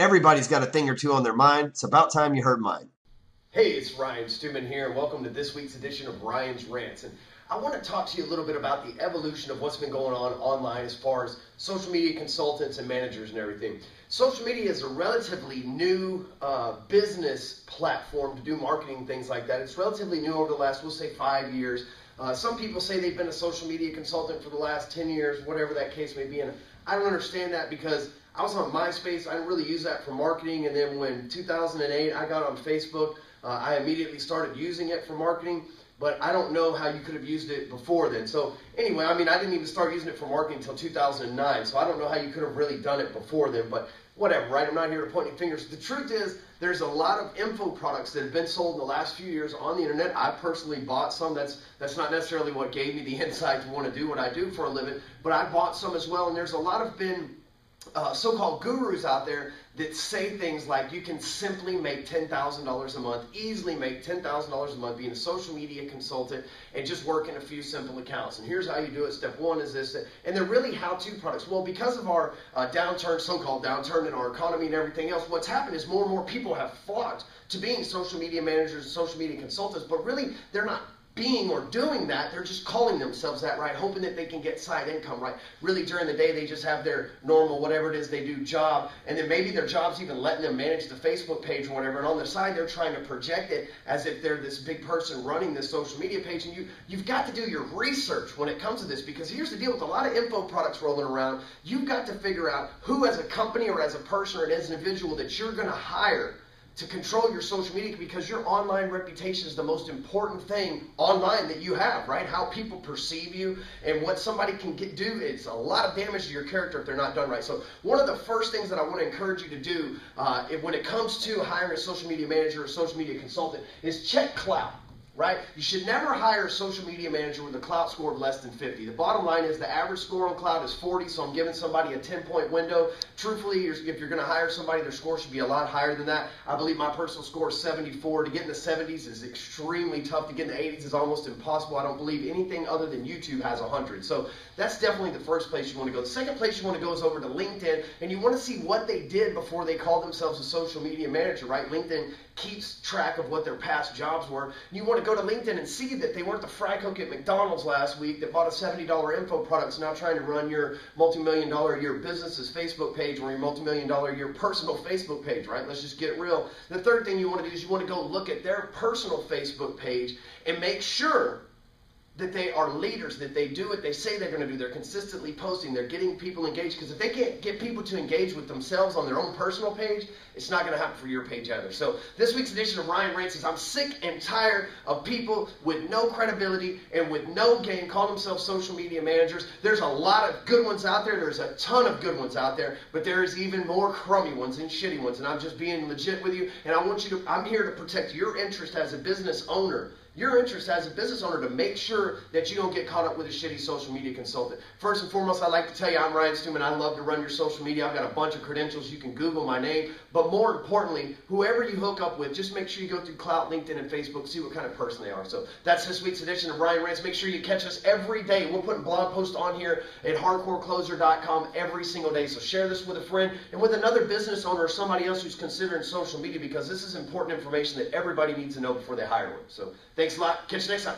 Everybody's got a thing or two on their mind. It's about time you heard mine. Hey, it's Ryan Stewman here, and welcome to this week's edition of Ryan's Rants. And I want to talk to you a little bit about the evolution of what's been going on online as far as social media consultants and managers and everything. Social media is a relatively new business platform to do marketing, things like that. It's relatively new over the last, we'll say, 5 years. Some people say they've been a social media consultant for the last 10 years, whatever that case may be. And I don't understand that because I was on MySpace. I didn't really use that for marketing. And then when 2008, I got on Facebook, I immediately started using it for marketing. But I don't know how you could have used it before then. So anyway, I didn't even start using it for marketing until 2009. So I don't know how you could have really done it before then. But whatever, right? I'm not here to point any fingers. The truth is, there's a lot of info products that have been sold in the last few years on the internet. I personally bought some. That's not necessarily what gave me the insight to want to do what I do for a living. But I bought some as well. And there's a lot of so-called gurus out there that say things like you can simply make $10,000 a month, easily make $10,000 a month being a social media consultant and just working a few simple accounts. And here's how you do it. Step one is this. And they're really how-to products. Well, because of our so-called downturn in our economy and everything else, what's happened is more and more people have flocked to being social media managers and social media consultants, but really they're not being or doing that. They're just calling themselves that, right? Hoping that they can get side income, right? Really during the day they just have their normal whatever it is they do job, and then maybe their job's even letting them manage the Facebook page or whatever, and on the side they're trying to project it as if they're this big person running this social media page. And you've got to do your research when it comes to this, because here's the deal with a lot of info products rolling around. You've got to figure out who as a company or as a person or as an individual that you're going to hire to control your social media, because your online reputation is the most important thing online that you have, right? How people perceive you and what somebody can do, it's a lot of damage to your character if they're not done right. So one of the first things that I want to encourage you to do when it comes to hiring a social media manager or social media consultant is check Klout. Right? You should never hire a social media manager with a Klout score of less than 50. The bottom line is the average score on Klout is 40, so I'm giving somebody a 10-point window. Truthfully, if you're going to hire somebody, their score should be a lot higher than that. I believe my personal score is 74. To get in the 70s is extremely tough. To get in the 80s is almost impossible. I don't believe anything other than YouTube has 100. So that's definitely the first place you want to go. The second place you want to go is over to LinkedIn, and you want to see what they did before they called themselves a social media manager, right? LinkedIn keeps track of what their past jobs were. You want to go to LinkedIn and see that they weren't the fry cook at McDonald's last week that bought a $70 info product, now trying to run your multi-million-dollar a year business's Facebook page or your multi-million-dollar a year personal Facebook page, right? Let's just get real. The third thing you want to do is you want to go look at their personal Facebook page and make sure that they are leaders, that they do what they say they're going to do. They're consistently posting. They're getting people engaged, because if they can't get people to engage with themselves on their own personal page, it's not going to happen for your page either. So this week's edition of Ryan Rants is I'm sick and tired of people with no credibility and with no game calling themselves social media managers. There's a lot of good ones out there. There's a ton of good ones out there, but there is even more crummy ones and shitty ones. And I'm just being legit with you. And I'm here to protect your interest as a business owner. Your interest as a business owner, to make sure that you don't get caught up with a shitty social media consultant. First and foremost, I'd like to tell you I'm Ryan Stewman. I love to run your social media. I've got a bunch of credentials. You can Google my name. But more importantly, whoever you hook up with, just make sure you go through Klout, LinkedIn, and Facebook, see what kind of person they are. So that's this week's edition of Ryan Rants. Make sure you catch us every day. We're putting blog posts on here at hardcorecloser.com every single day. So share this with a friend and with another business owner or somebody else who's considering social media, because this is important information that everybody needs to know before they hire one. So thanks a lot. Catch you next time.